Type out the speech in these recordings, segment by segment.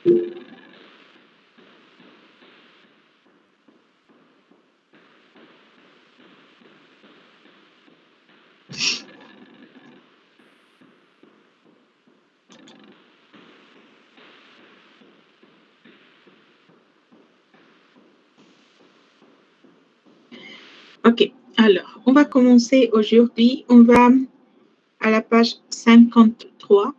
Ok, alors, on va commencer aujourd'hui. On va à la page 53.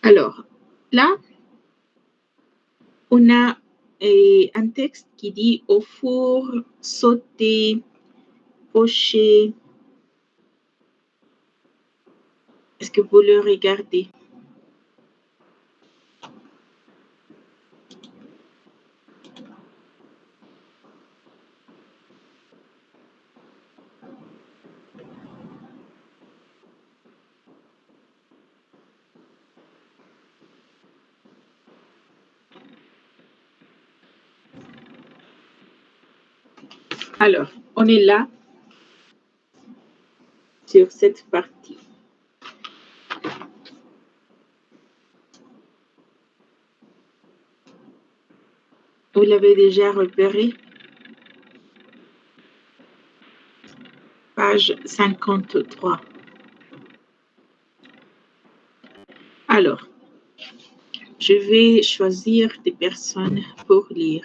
Alors, là, on a un texte qui dit au four, sauter, pocher. Est-ce que vous le regardez? Alors, on est là sur cette partie. Vous l'avez déjà repéré? Page 53. Alors, je vais choisir des personnes pour lire.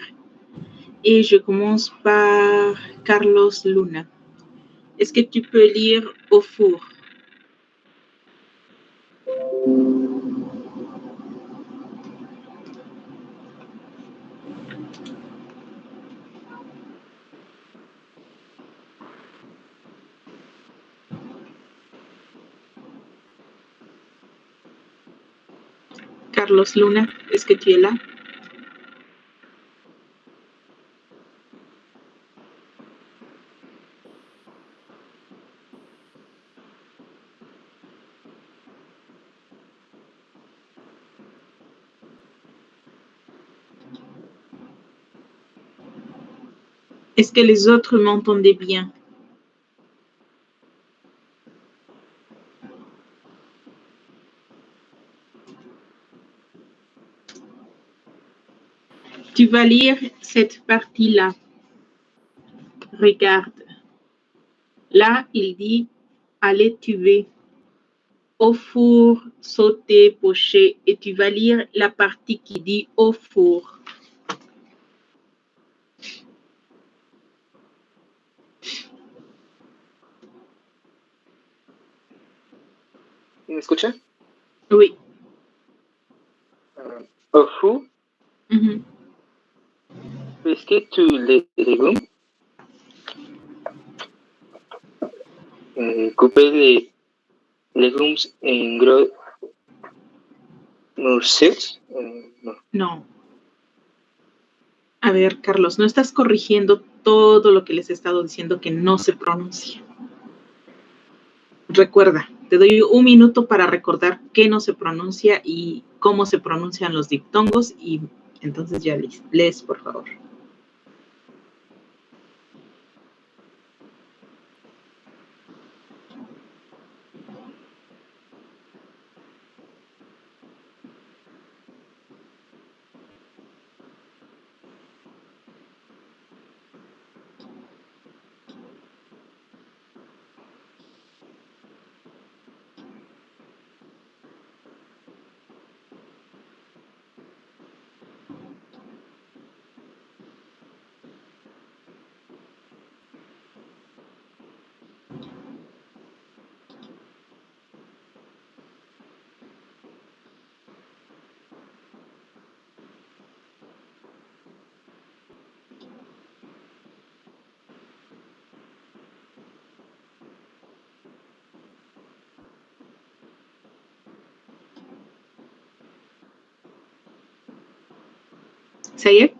Et je commence par Carlos Luna. Est-ce que tu peux lire au four? Carlos Luna, est-ce que tu es là? Est-ce que les autres m'entendaient bien? Tu vas lire cette partie-là. Regarde. Là, il dit aller tuer, au four, sauter, pocher. Et tu vas lire la partie qui dit au four. ¿Me escucha? Oui. Au four, Mhm. pesquer tous les légumes, couper les légumes en gros morceaux. No. No. A ver, Carlos, no estás corrigiendo todo lo que les he estado diciendo que no se pronuncia. Recuerda, te doy un minuto para recordar qué no se pronuncia y cómo se pronuncian los diptongos y entonces ya lees, por favor. Ça y est?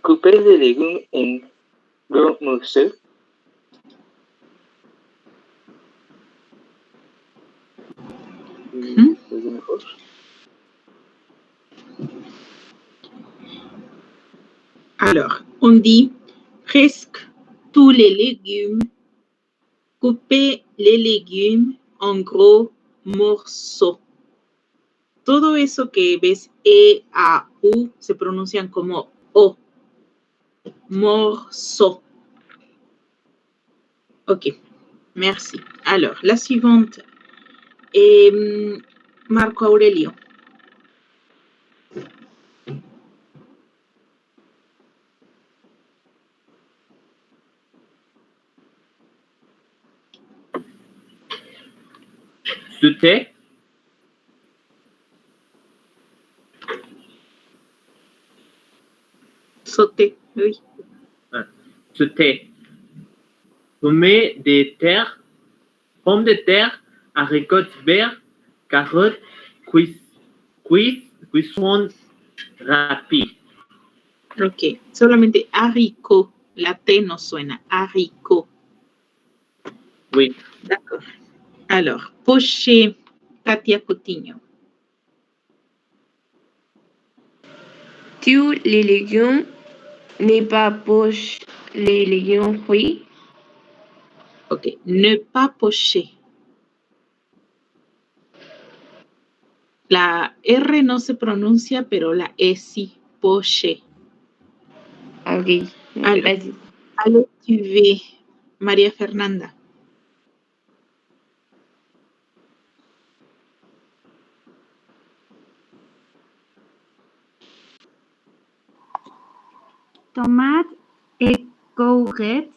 couper les légumes en gros morceaux. Alors, on dit presque tous les légumes. Couper les légumes en gros morceaux. Todo eso que ves E, A, U se pronuncian como O. Morceau. Ok, merci. Alors, la suivante est Marco Aurelio. Sauter. Sauter, oui. Sauter. Pommes de terre, haricots verts, carottes, cuisson rapide. Ok, solamente haricot. La T no suena. Haricot. Oui. D'accord. Alors, pocher, Katia Coutinho. Tous les légumes n'est pas poche les légumes fruits. Ok, ne pas pocher. La R no se pronuncia, pero la E sí. Pocher. Ok, Alors, vas-y. allez, tu veux, María Fernanda. Tomate et courgette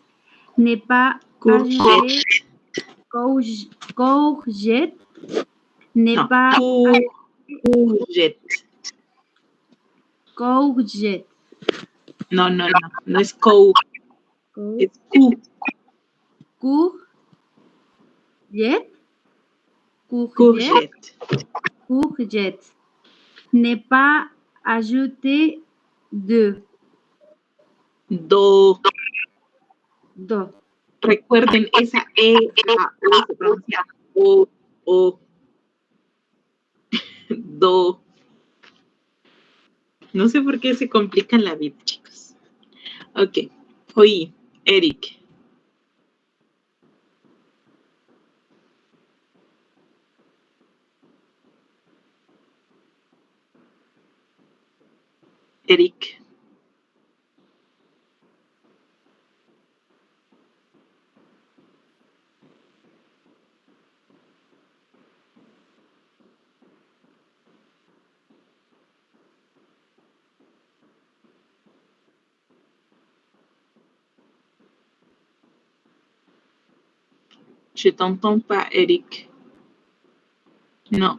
n'est pas Courgette. courgette n'est Non, pas courgette. courgette. No, no, no. No es cou. Es cu. Courgette. Courgette. Courgette n'est pas ajouté de Do. do. Recuerden, esa E, A, U se pronuncia O. Do. No sé por qué se complican la vida, chicos. Ok. Oye, Eric. Eric. Je t'entends pas, Eric. Non.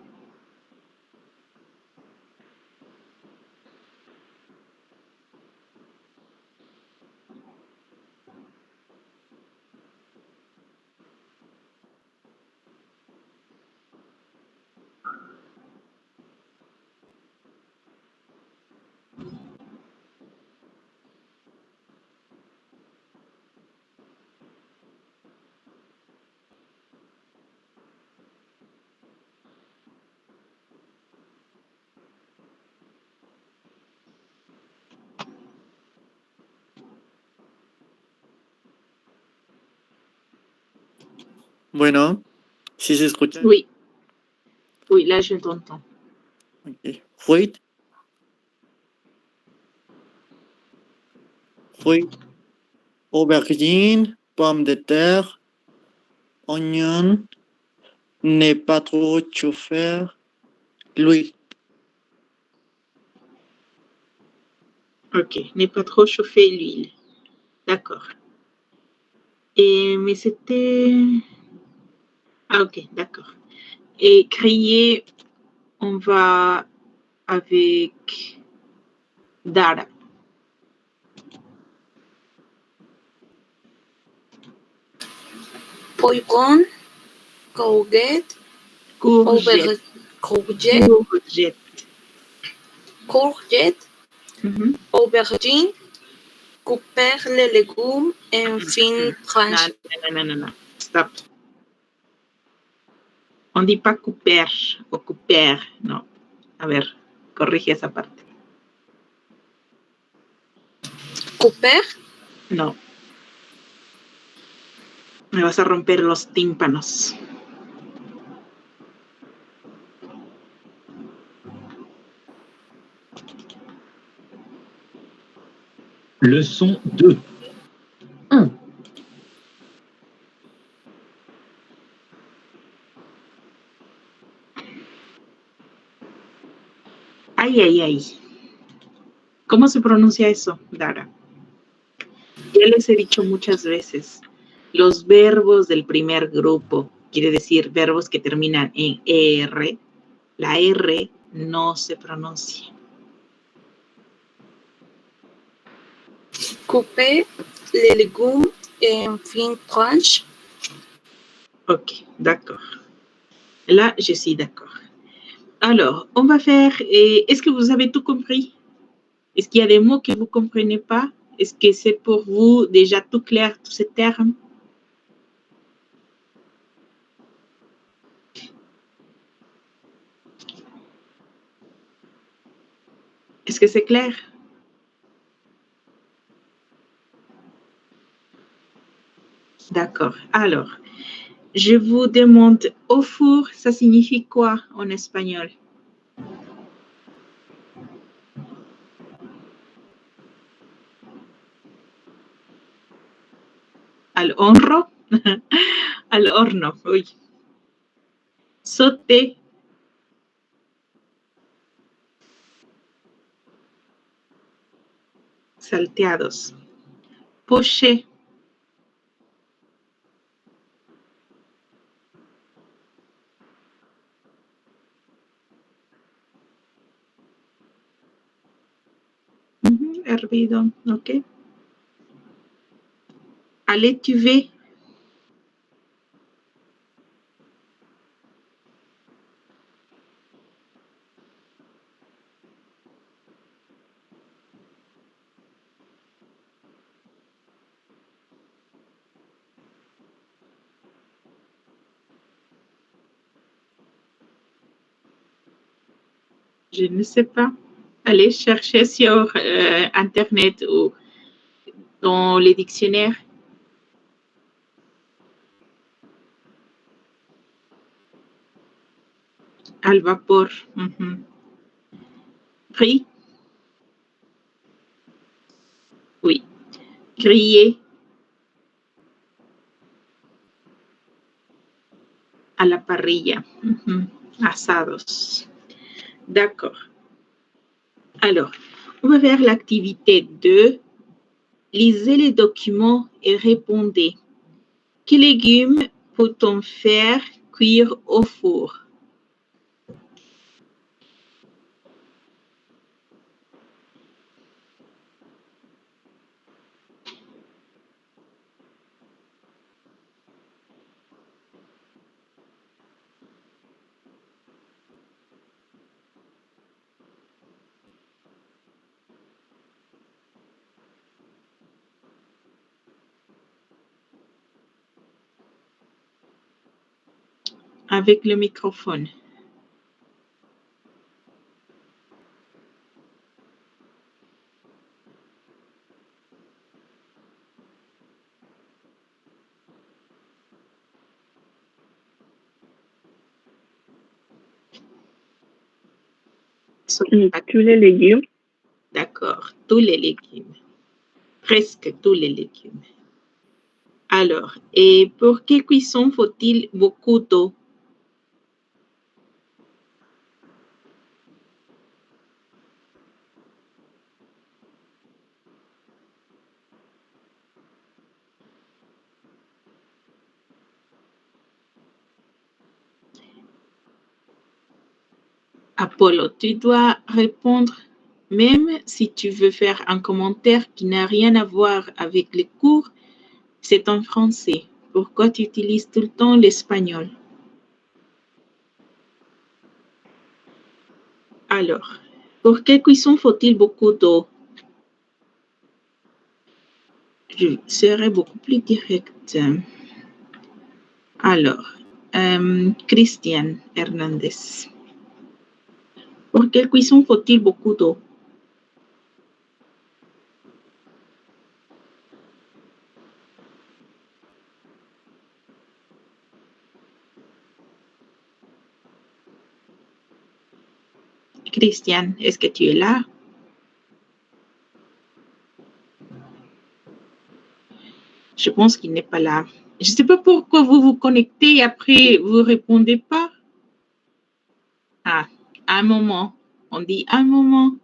Bueno, ¿sí se escucha? Oui. Oui, là, je t'entends. Ok. Fruit. Aubergine, pomme de terre, oignon, n'est pas trop chauffer, l'huile. Ok. Ne pas trop chauffer l'huile. D'accord. Mais c'était... Ah, ok, d'accord. Et crier, on va avec Dara. Poivron, courgette, Courgette. courgette, Courgette. courgette, Mhm. aubergine, couper les légumes en fines tranches. Non. Stop. On dit pas couper o couper, no. A ver, corrige esa parte. Couper, No. Me vas a romper los tímpanos. Leçon 2. 1. Ay. ¿Cómo se pronuncia eso, Dara? Ya les he dicho muchas veces, los verbos del primer grupo, quiere decir verbos que terminan en ER, la R no se pronuncia. couper les légumes en fines tranches. Ok, d'accord. Là, je suis d'accord. Alors, on va faire... est-ce que vous avez tout compris? Est-ce qu'il y a des mots que vous ne comprenez pas? Est-ce que c'est pour vous déjà tout clair, tous ces termes? Est-ce que c'est clair? D'accord. Alors, je vous demande, au four, ça signifie quoi en espagnol? Al horno. Al horno, oui. Sauté. Salteados. Poché. Hervido, ok. À l'étuvée. Je ne sais pas. Allez chercher sur Internet ou dans les dictionnaires. Al vapor. Frit. Oui. Grillé. À la parrilla. Asados. D'accord. Alors, on va faire l'activité 2. Lisez les documents et répondez. Quels légumes peut-on faire cuire au four? Avec le microphone. Tous les légumes. D'accord, tous les légumes. Presque tous les légumes. Alors, et pour quelle cuisson faut-il beaucoup d'eau? Apollo, tu dois répondre, même si tu veux faire un commentaire qui n'a rien à voir avec les cours, c'est en français. Pourquoi tu utilises tout le temps l'espagnol? Alors, Pour quelle cuisson faut-il beaucoup d'eau? Je serai beaucoup plus direct. Alors, Christian Hernandez. Pour quelle cuisson faut-il beaucoup d'eau? Christian, est-ce que tu es là? Je pense qu'il n'est pas là. Je ne sais pas pourquoi vous vous connectez et après vous ne répondez pas. Ah, un moment. On dit un moment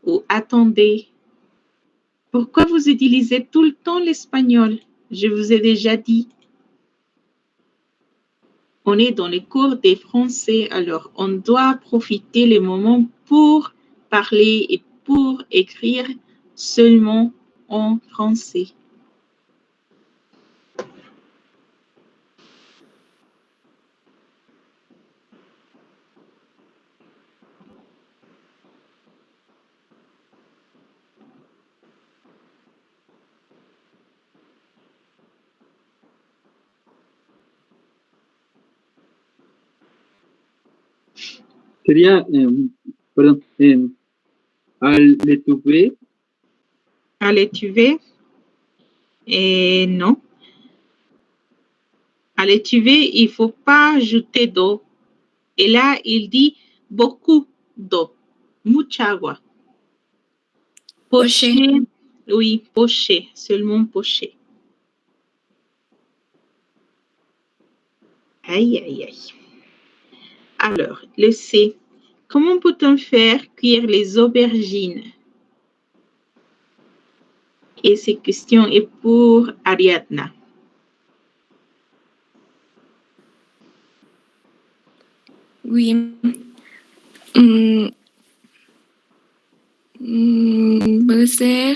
ou attendez. Pourquoi vous utilisez tout le temps l'espagnol? Je vous ai déjà dit. On est dans les cours des français, alors on doit profiter les moments pour parler et pour écrire seulement en français. Sería, perdón, al letuve, Allez, tu veux? Et non. Allez, tu veux, il ne faut pas ajouter d'eau. Et là, il dit beaucoup d'eau. Mucha agua. Poché. Oui, poché. Seulement poché. Aïe, aïe, aïe. Alors, le C. Comment peut-on faire cuire les aubergines? Et cette question est pour Ariadna. Oui. Puede ser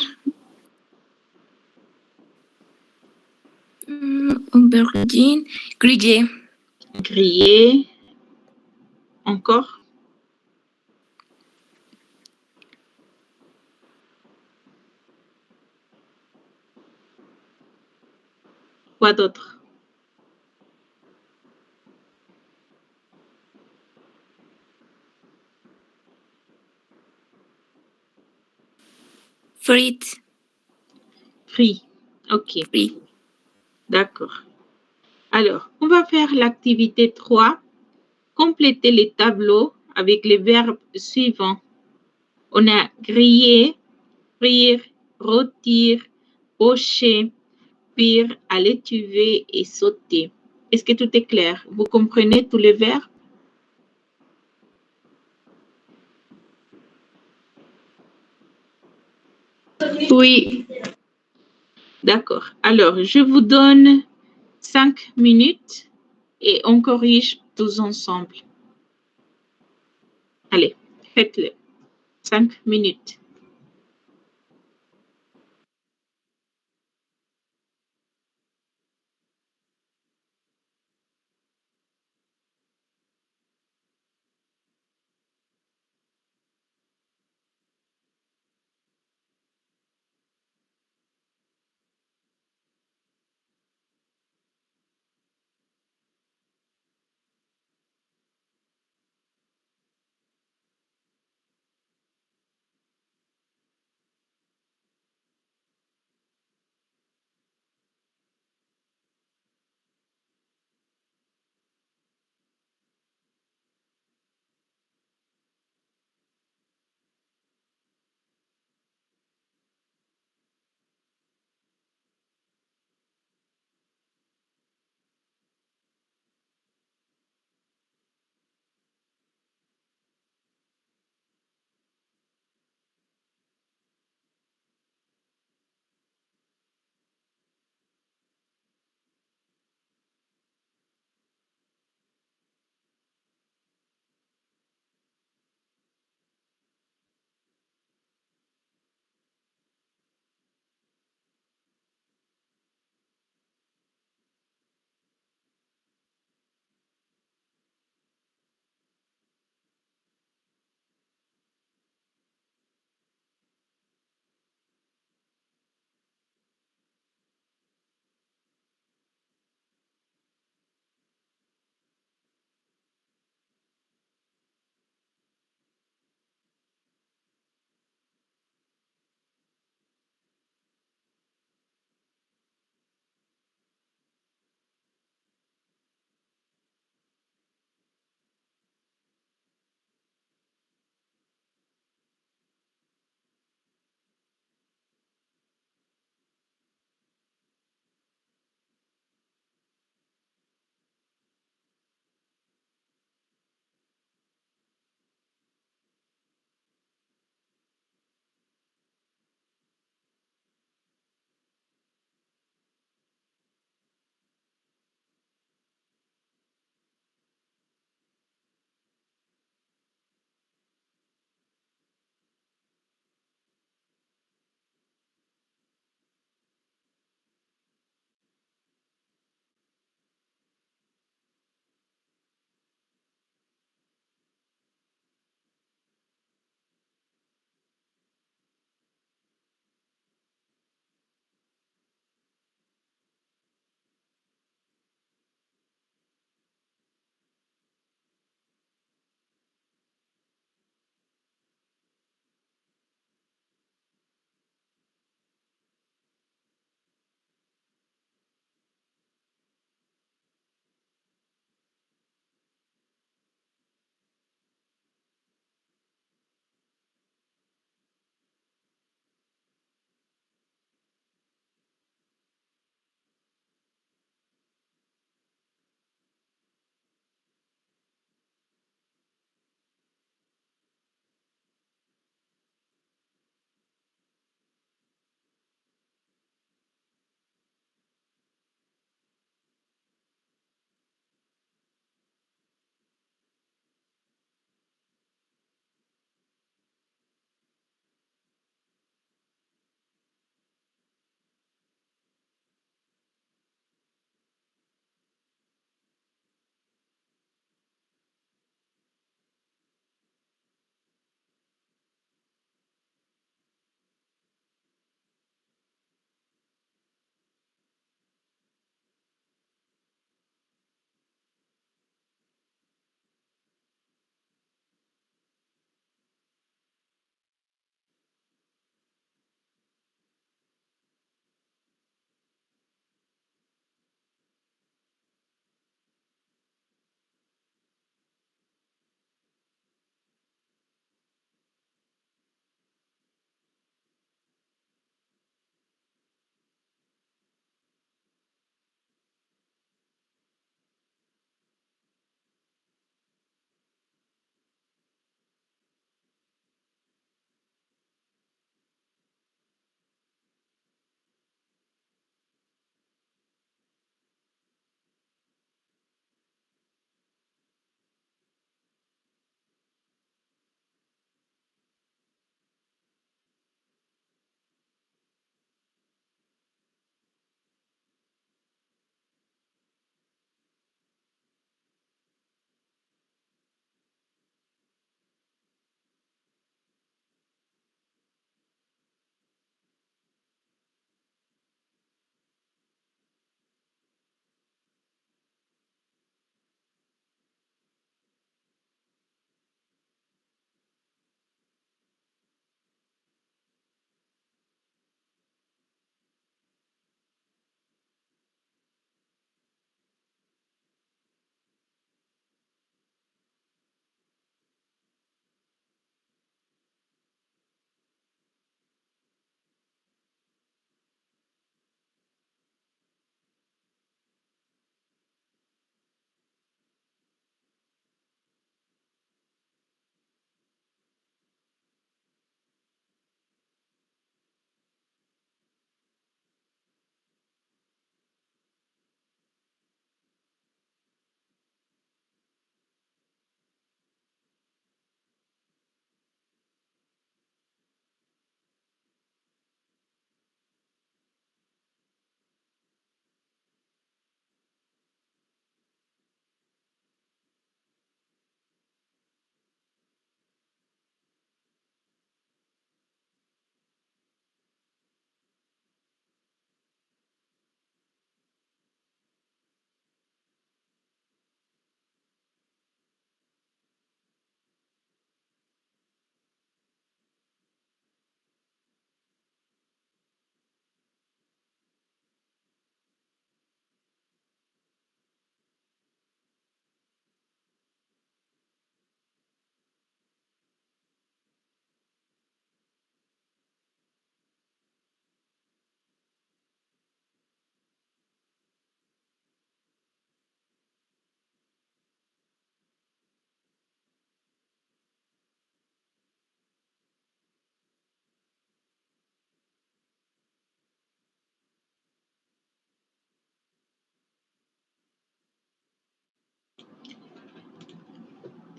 aubergine grillée. Grillé. Encore? Quoi d'autre? Frites. Frit. OK. Frites. D'accord. Alors, on va faire l'activité 3. Compléter les tableaux avec les verbes suivants. On a griller, frire, rôtir, pocher, cuire, à l'étuvée et sauter. Est-ce que tout est clair? Vous comprenez tous les verbes? Oui. D'accord. Alors, je vous donne 5 minutes et on corrige tous ensemble. Allez, faites-le. 5 minutes.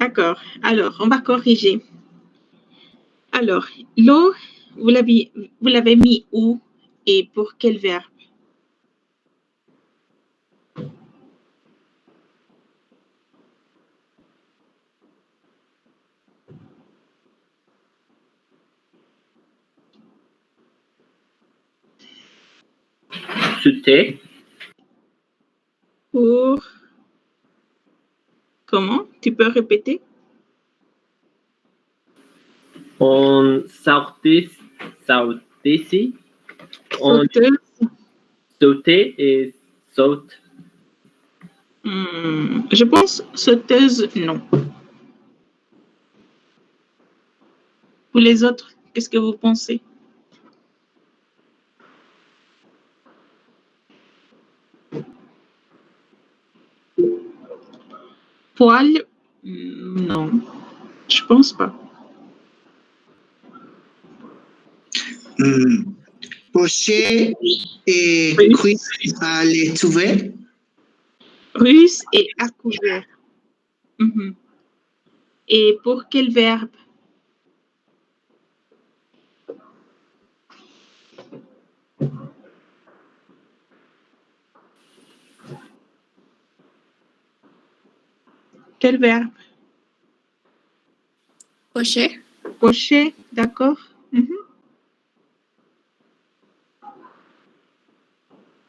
D'accord. Alors, on va corriger. Alors, l'eau, vous l'avez mis où et pour quel verbe? C'était Pour... Comment? Tu peux répéter? on sortait, on Sauteuse. sautait et saute. Je pense sauteuse, non. Pour les autres, qu'est-ce que vous pensez? Poil? Non, je pense pas. Pocher et cuire à l'étouffée. Russe et à couvert. Et pour quel verbe? Quel verbe? Pocher. Pocher, d'accord.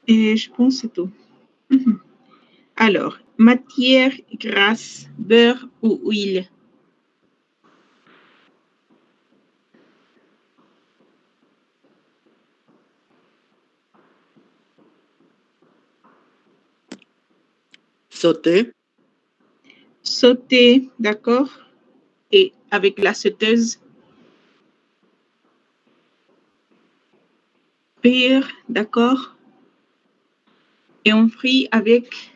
Et je pense que c'est tout. Alors, matière grasse, beurre ou huile? Sauter. Sauter, d'accord. Et avec la sauteuse? Frire, d'accord. Et on frit avec?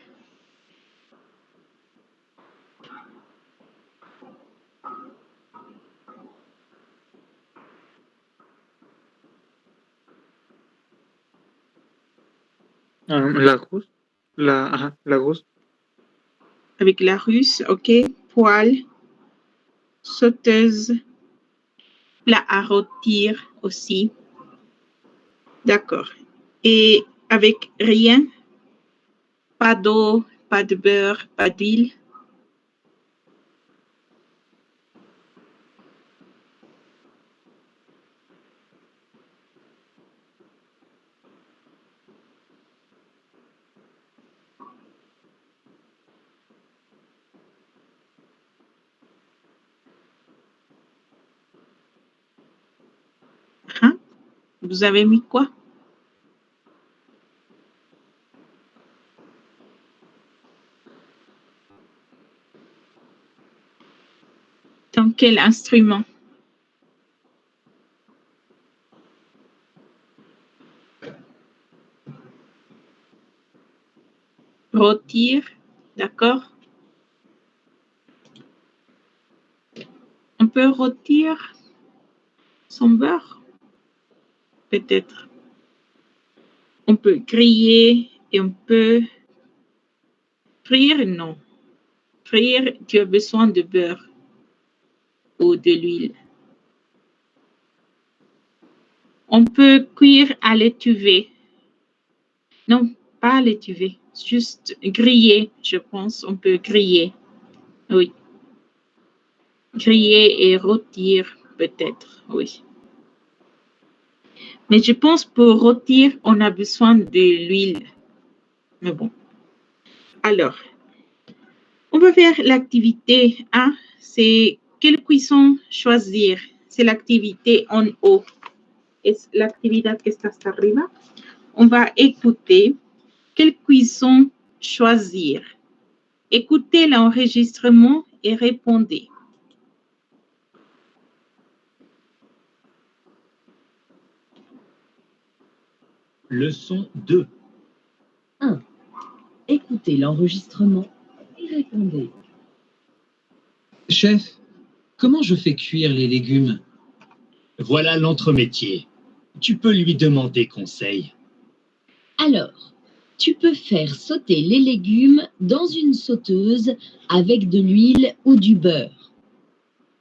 La rousse. La rousse. Avec la russe, ok. Poêle, sauteuse, plat à rôtir aussi. D'accord. Et avec rien? Pas d'eau, pas de beurre, pas d'huile? Hein? Vous avez mis quoi? Dans quel instrument? Rôtir, d'accord. On peut rôtir son beurre, peut-être. On peut griller et on peut frire, non. Frire, tu as besoin de beurre ou de l'huile. On peut cuire à l'étuvée. Non, pas à l'étuvée, juste griller, je pense. On peut griller, oui. Griller et rôtir, peut-être, oui. Mais je pense pour rôtir, on a besoin de l'huile. Mais bon. Alors, on va faire l'activité 1. C'est quelle cuisson choisir? C'est l'activité en haut. Es la actividad que está hasta arriba. On va écouter quelle cuisson choisir. Écoutez l'enregistrement et répondez. Leçon 2. 1. Écoutez l'enregistrement et répondez. Chef, comment je fais cuire les légumes? Voilà l'entremétier. Tu peux lui demander conseil. Alors, tu peux faire sauter les légumes dans une sauteuse avec de l'huile ou du beurre.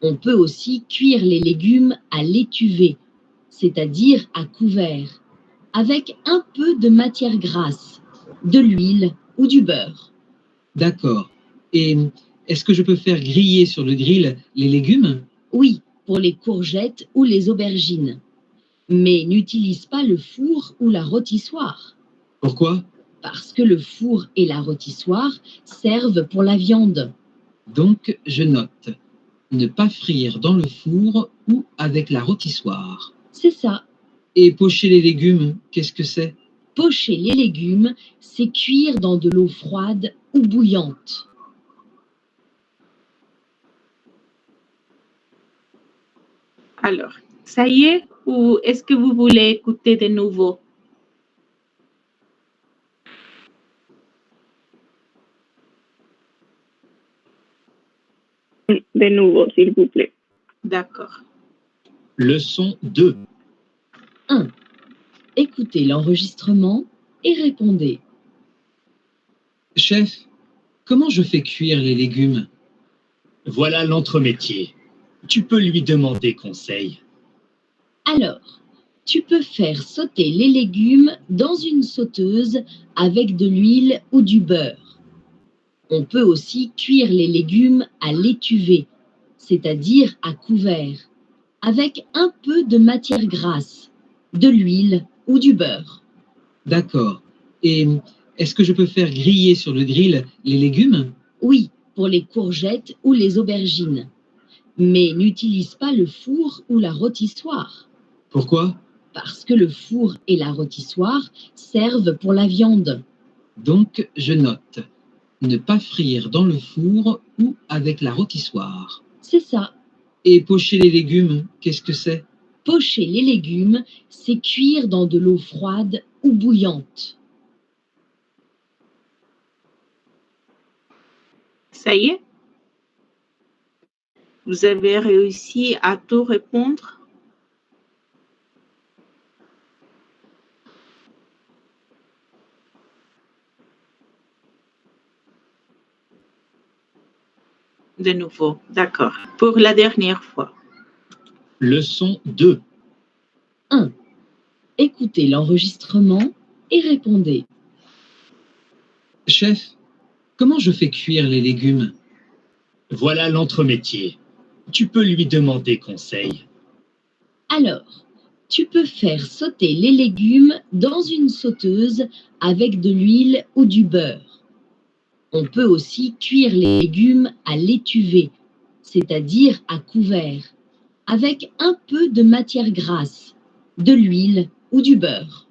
On peut aussi cuire les légumes à l'étuvée, c'est-à-dire à couvert, avec un peu de matière grasse, de l'huile ou du beurre. D'accord. Et est-ce que je peux faire griller sur le grill les légumes? Oui, pour les courgettes ou les aubergines. Mais n'utilise pas le four ou la rôtissoire. Pourquoi? Parce que le four et la rôtissoire servent pour la viande. Donc, je note. Ne pas frire dans le four ou avec la rôtissoire. C'est ça. Et pocher les légumes, qu'est-ce que c'est? Pocher les légumes, c'est cuire dans de l'eau froide ou bouillante. Alors, ça y est, ou est-ce que vous voulez écouter de nouveau? De nouveau, s'il vous plaît. D'accord. Leçon 2. 1. Écoutez l'enregistrement et répondez. Chef, comment je fais cuire les légumes? Voilà l'entremétier. Tu peux lui demander conseil. Alors, tu peux faire sauter les légumes dans une sauteuse avec de l'huile ou du beurre. On peut aussi cuire les légumes à l'étuvée, c'est-à-dire à couvert, avec un peu de matière grasse, de l'huile ou du beurre. D'accord. Et est-ce que je peux faire griller sur le grill les légumes? Oui, pour les courgettes ou les aubergines. Mais n'utilise pas le four ou la rôtissoire. Pourquoi? Parce que le four et la rôtissoire servent pour la viande. Donc, je note. Ne pas frire dans le four ou avec la rôtissoire. C'est ça. Et pocher les légumes, qu'est-ce que c'est? Pocher les légumes, c'est cuire dans de l'eau froide ou bouillante. Ça y est? Vous avez réussi à tout répondre? De nouveau, d'accord. Pour la dernière fois. Leçon 2. 1. Écoutez l'enregistrement et répondez. Chef, comment je fais cuire les légumes? Voilà l'entremétier. Tu peux lui demander conseil. Alors, tu peux faire sauter les légumes dans une sauteuse avec de l'huile ou du beurre. On peut aussi cuire les légumes à l'étuvée, c'est-à-dire à couvert, avec un peu de matière grasse, de l'huile ou du beurre.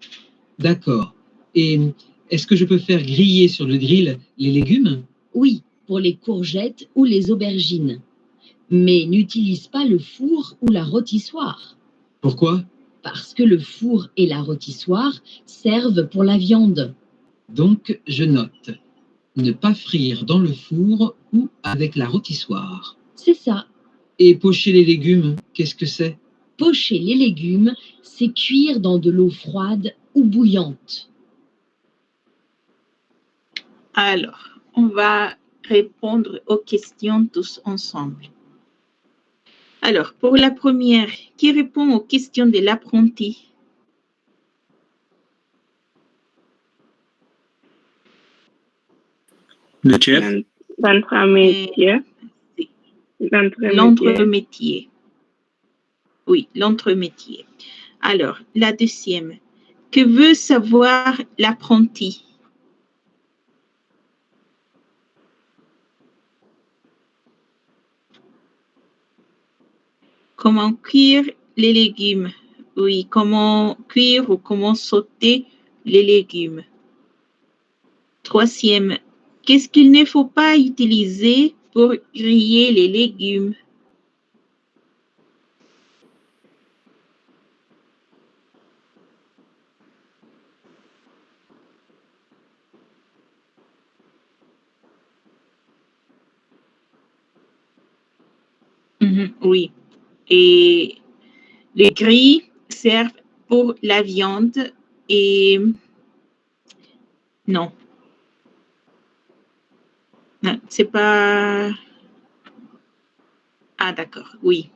D'accord. Et est-ce que je peux faire griller sur le grill les légumes? Oui, pour les courgettes ou les aubergines. Mais n'utilise pas le four ou la rôtissoire. Pourquoi? Parce que le four et la rôtissoire servent pour la viande. Donc, je note. Ne pas frire dans le four ou avec la rôtissoire. C'est ça. Et pocher les légumes, qu'est-ce que c'est? Pocher les légumes, c'est cuire dans de l'eau froide ou bouillante. Alors, on va répondre aux questions tous ensemble. Alors, pour la première, qui répond aux questions de l'apprenti? Le chef. L'entremétier. L'entremétier. Oui, l'entremétier. Alors, la deuxième. Que veut savoir l'apprenti? Comment cuire les légumes? Oui, comment cuire ou comment sauter les légumes? Troisième, qu'est-ce qu'il ne faut pas utiliser pour griller les légumes? Oui. Et les grilles servent pour la viande et Non. Non, c'est pas... Ah, d'accord, oui.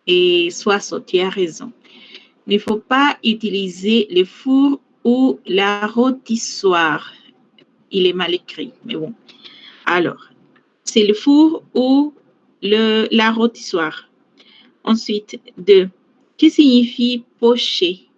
Et Soissons, tu as raison. Il ne faut pas utiliser le four ou la rôtissoire. Il est mal écrit, mais bon. Alors, c'est le four ou la rôtissoire. Ensuite, 2. Que signifie pocher?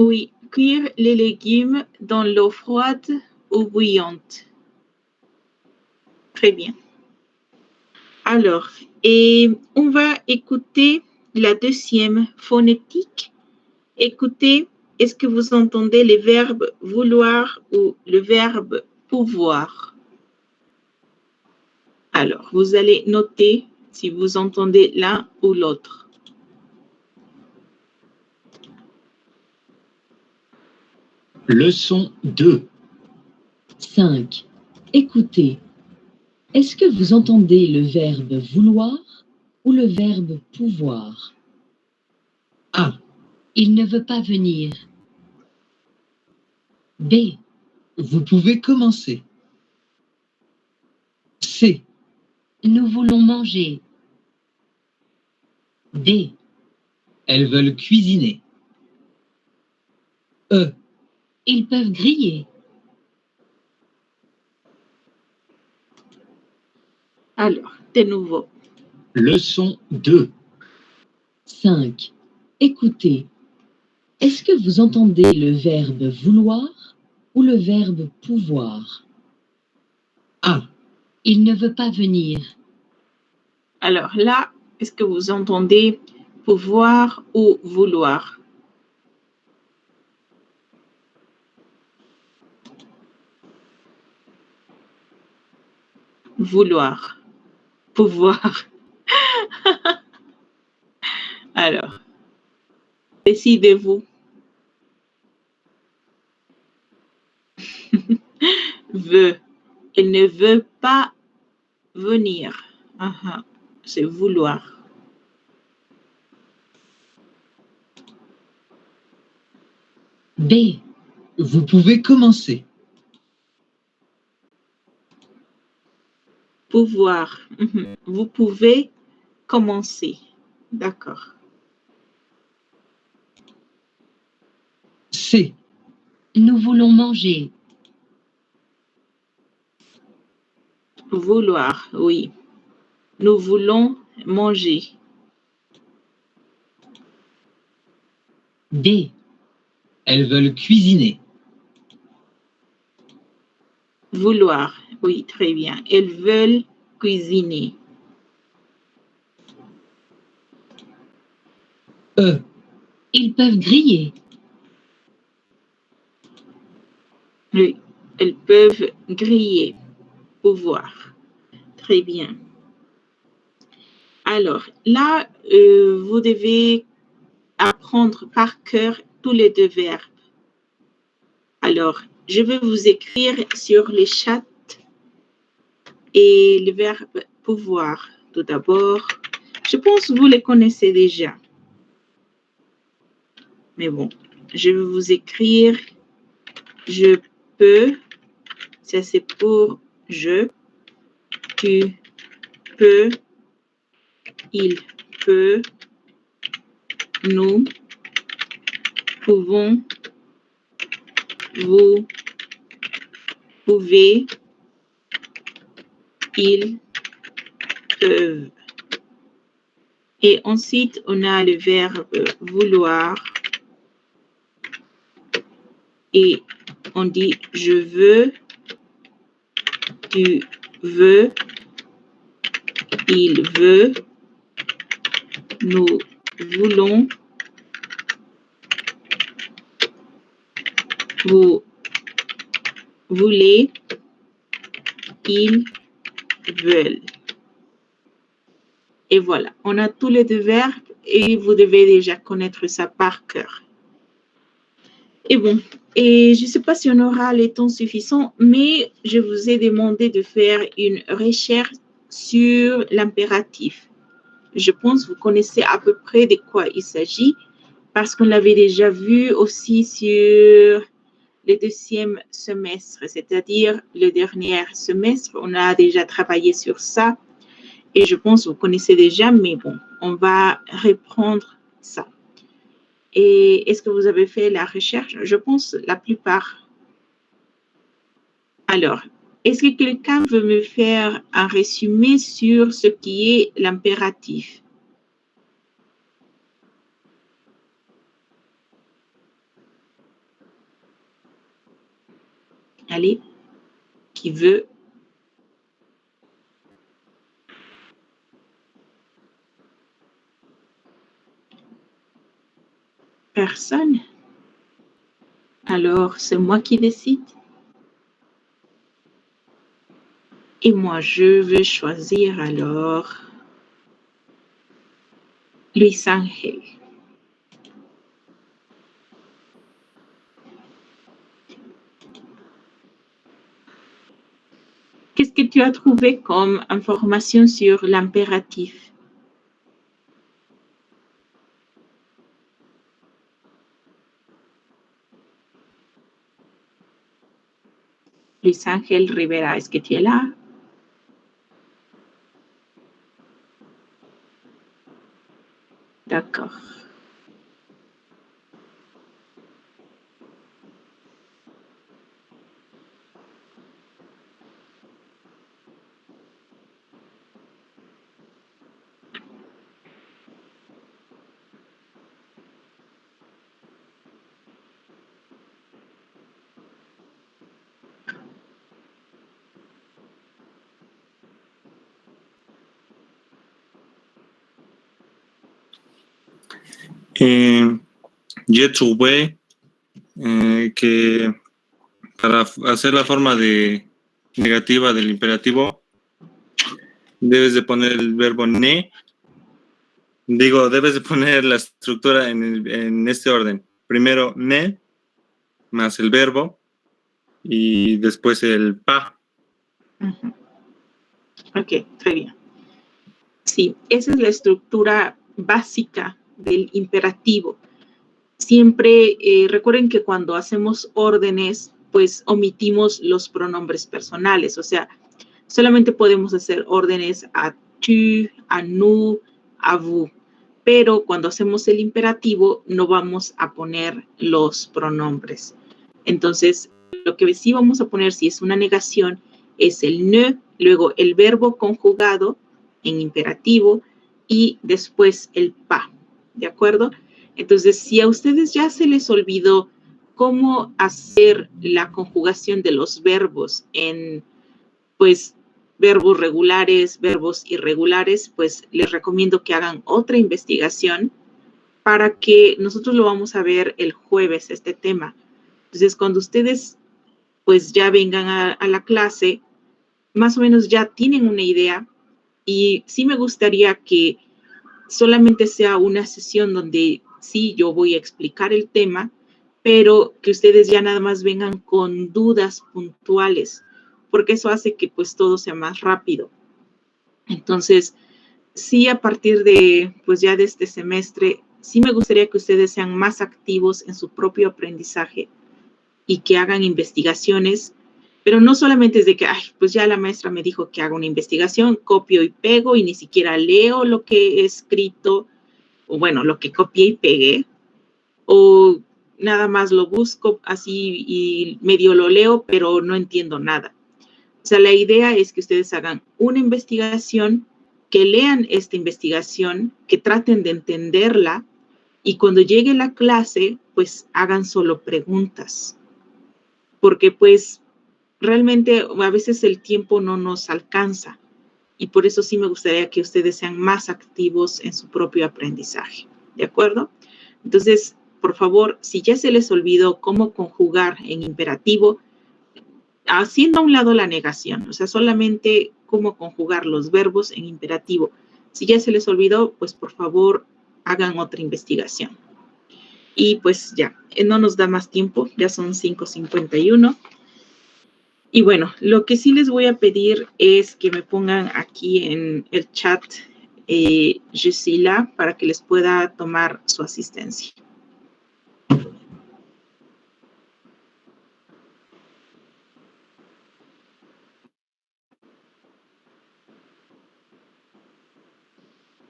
Oui, cuire les légumes dans l'eau froide ou bouillante. Très bien. Alors, et on va écouter la deuxième phonétique. Écoutez, est-ce que vous entendez les verbes vouloir ou le verbe pouvoir? Alors, vous allez noter si vous entendez l'un ou l'autre. Leçon 2. 5. Écoutez. Est-ce que vous entendez le verbe vouloir ou le verbe pouvoir? A. Il ne veut pas venir. B. Vous pouvez commencer. C. Nous voulons manger. D. Elles veulent cuisiner. E. Ils peuvent griller. Alors, de nouveau. Leçon 2. 5. Écoutez. Est-ce que vous entendez le verbe vouloir ou le verbe pouvoir? A. Il ne veut pas venir. Alors là, est-ce que vous entendez pouvoir ou vouloir? Vouloir. Pouvoir. Alors, décidez-vous. Veut. Elle ne veut pas venir. C'est vouloir. B. Vous pouvez commencer. Pouvoir. Vous pouvez commencer. D'accord. C. Nous voulons manger. Vouloir, oui. Nous voulons manger. D. Elles veulent cuisiner. Vouloir, oui, très bien. Elles veulent cuisiner. E. Ils peuvent griller. Oui, elles peuvent griller. Pouvoir. Très bien. Alors, là, vous devez apprendre par cœur tous les deux verbes. Alors, je vais vous écrire sur les chats et le verbe pouvoir. Tout d'abord, je pense que vous les connaissez déjà. Mais bon, je vais vous écrire je peux, ça c'est pour je, tu peux, il peut, nous pouvons, vous pouvez, ils peuvent. Et ensuite, on a le verbe vouloir. Et on dit je veux, tu veux, il veut, nous voulons, vous voulez, ils veulent. Et voilà, on a tous les deux verbes et vous devez déjà connaître ça par cœur. Et bon, et je ne sais pas si on aura le temps suffisant, mais je vous ai demandé de faire une recherche sur l'impératif. Je pense que vous connaissez à peu près de quoi il s'agit, parce qu'on l'avait déjà vu aussi sur le deuxième semestre, c'est-à-dire le dernier semestre. On a déjà travaillé sur ça, et je pense que vous connaissez déjà, mais bon, on va reprendre ça. Et est-ce que vous avez fait la recherche? Je pense la plupart. Alors, est-ce que quelqu'un veut me faire un résumé sur ce qui est l'impératif? Allez, qui veut? Personne? Alors, c'est moi qui décide. Et moi, je vais choisir alors Luis Ángel. Qu'est-ce que tu as trouvé comme information sur l'impératif? Luis Ángel Rivera, est-ce que tu es là? D'accord. J'ai trouvé que para hacer la forma de negativa del imperativo debes de poner el verbo ne. Digo, debes de poner la estructura en este orden. Primero ne, más el verbo, y después el pa. Uh-huh. Ok, très bien. Sí, esa es la estructura básica del imperativo. Siempre recuerden que cuando hacemos órdenes, pues omitimos los pronombres personales. O sea, solamente podemos hacer órdenes a tu, a nous, a vous. Pero cuando hacemos el imperativo, no vamos a poner los pronombres. Entonces, lo que sí vamos a poner, si es una negación, es el ne, luego el verbo conjugado en imperativo y después el pa. ¿De acuerdo? Entonces, si a ustedes ya se les olvidó cómo hacer la conjugación de los verbos en, pues, verbos regulares, verbos irregulares, pues les recomiendo que hagan otra investigación para que nosotros lo vamos a ver el jueves, este tema. Entonces, cuando ustedes pues ya vengan a la clase, más o menos ya tienen una idea y sí me gustaría que solamente sea una sesión donde sí yo voy a explicar el tema, pero que ustedes ya nada más vengan con dudas puntuales, porque eso hace que pues todo sea más rápido. Entonces, sí, a partir de pues ya de este semestre, sí me gustaría que ustedes sean más activos en su propio aprendizaje y que hagan investigaciones, pero no solamente es de que, ay, pues ya la maestra me dijo que haga una investigación, copio y pego y ni siquiera leo lo que he escrito, o bueno, lo que copié y pegué, o nada más lo busco así y medio lo leo, pero no entiendo nada. O sea, la idea es que ustedes hagan una investigación, que lean esta investigación, que traten de entenderla y cuando llegue la clase, pues hagan solo preguntas. Porque pues realmente a veces el tiempo no nos alcanza y por eso sí me gustaría que ustedes sean más activos en su propio aprendizaje. ¿De acuerdo? Entonces, por favor, si ya se les olvidó cómo conjugar en imperativo, haciendo a un lado la negación, o sea, solamente cómo conjugar los verbos en imperativo. Si ya se les olvidó, pues por favor, hagan otra investigación. Y pues ya, no nos da más tiempo, ya son 5:51. Y bueno, lo que sí les voy a pedir es que me pongan aquí en el chat Gisela para que les pueda tomar su asistencia.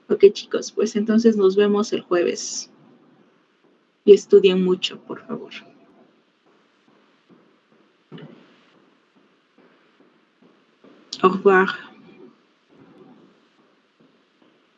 Ok, chicos, pues entonces nos vemos el jueves. Y estudien mucho, por favor. Au revoir.